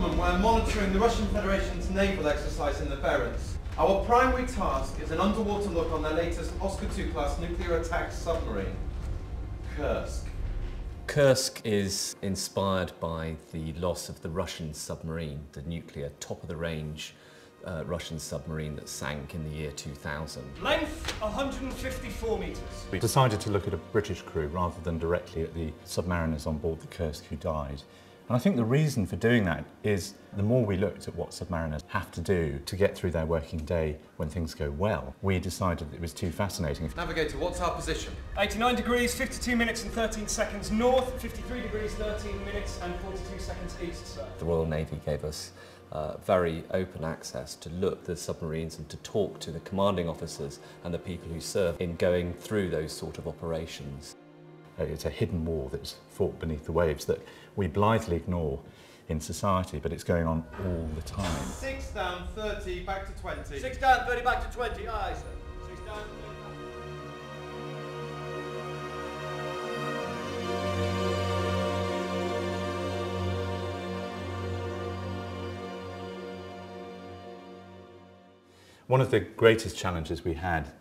government, we're monitoring the Russian Federation's naval exercise in the Barents. Our primary task is an underwater look on their latest Oscar II class nuclear attack submarine, Kursk. Kursk is inspired by the loss of the Russian submarine, the nuclear top-of-the-range Russian submarine that sank in the year 2000. Length 154 metres. We decided to look at a British crew rather than directly at the submariners on board the Kursk who died. And I think the reason for doing that is the more we looked at what submariners have to do to get through their working day when things go well, we decided that it was too fascinating. Navigator, what's our position? 89 degrees, 52 minutes and 13 seconds north, 53 degrees, 13 minutes and 42 seconds east, sir. The Royal Navy gave us very open access to look at the submarines and to talk to the commanding officers and the people who serve in going through those sort of operations. It's a hidden war that's fought beneath the waves that we blithely ignore in society, but it's going on all the time. 6 down, 30, back to 20. 6 down, 30 back to 20, aye, sir. 6 down, 30 back. One of the greatest challenges we had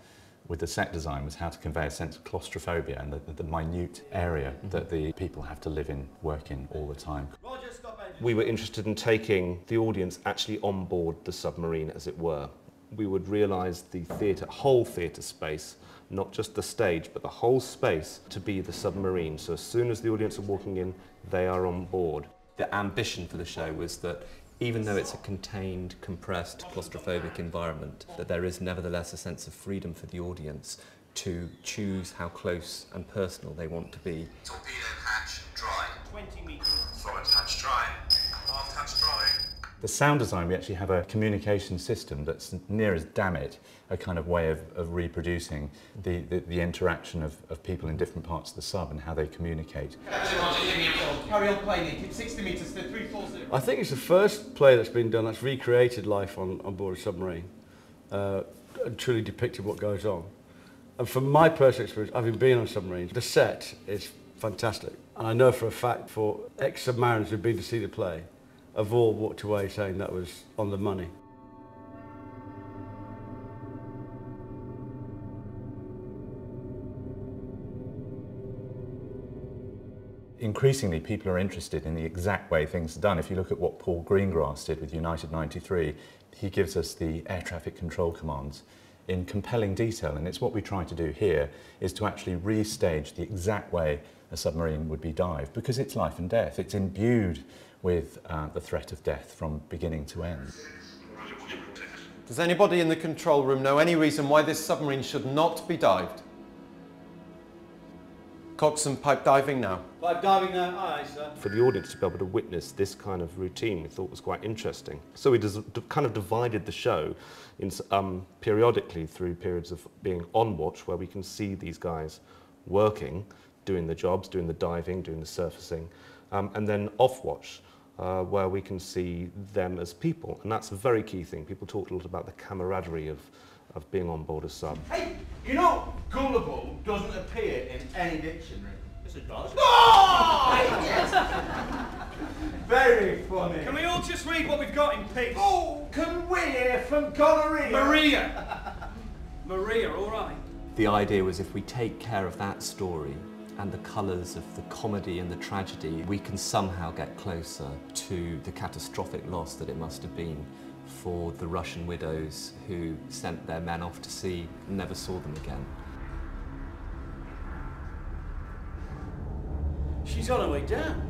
with the set design was how to convey a sense of claustrophobia and the minute area that the people have to live in, work in all the time. Roger, stop engine. We were interested in taking the audience actually on board the submarine, as it were. We would realise the theatre, whole theatre space, not just the stage, but the whole space to be the submarine. So as soon as the audience are walking in, they are on board. The ambition for the show was that even though it's a contained, compressed, claustrophobic environment, that there is nevertheless a sense of freedom for the audience to choose how close and personal they want to be. Torpedo hatch dry. 20 metres. Forward hatch dry. Aft hatch dry. The sound design, we actually have a communication system that's near as damn it a kind of way of reproducing the interaction of people in different parts of the sub and how they communicate. Carry on playing, keep 60 metres to 340. I think it's the first play that's been done that's recreated life on board a submarine and truly depicted what goes on. And from my personal experience, having been on submarines, the set is fantastic. And I know for a fact, for ex-submariners who've been to see the play, have all walked away saying that was on the money. Increasingly, people are interested in the exact way things are done. If you look at what Paul Greengrass did with United 93, he gives us the air traffic control commands in compelling detail, and it's what we try to do here, is to actually restage the exact way a submarine would be dived, because it's life and death. It's imbued with the threat of death from beginning to end. Does anybody in the control room know any reason why this submarine should not be dived? Coxswain, pipe diving now. Pipe diving now, aye, sir. For the audience to be able to witness this kind of routine, we thought was quite interesting. So we kind of divided the show in, periodically through periods of being on watch, where we can see these guys working, doing the jobs, doing the diving, doing the surfacing, and then off watch, where we can see them as people. And that's a very key thing. People talked a lot about the camaraderie of being on board a sub. Hey, you know, gullible doesn't appear in any dictionary. Yes, it does. Oh! Yes. Very funny. Can we all just read what we've got in peace? Oh, can we hear from gonorrhea? Maria! Maria, all right. The idea was if we take care of that story and the colours of the comedy and the tragedy, we can somehow get closer to the catastrophic loss that it must have been for the Russian widows who sent their men off to sea and never saw them again. She's on her way down.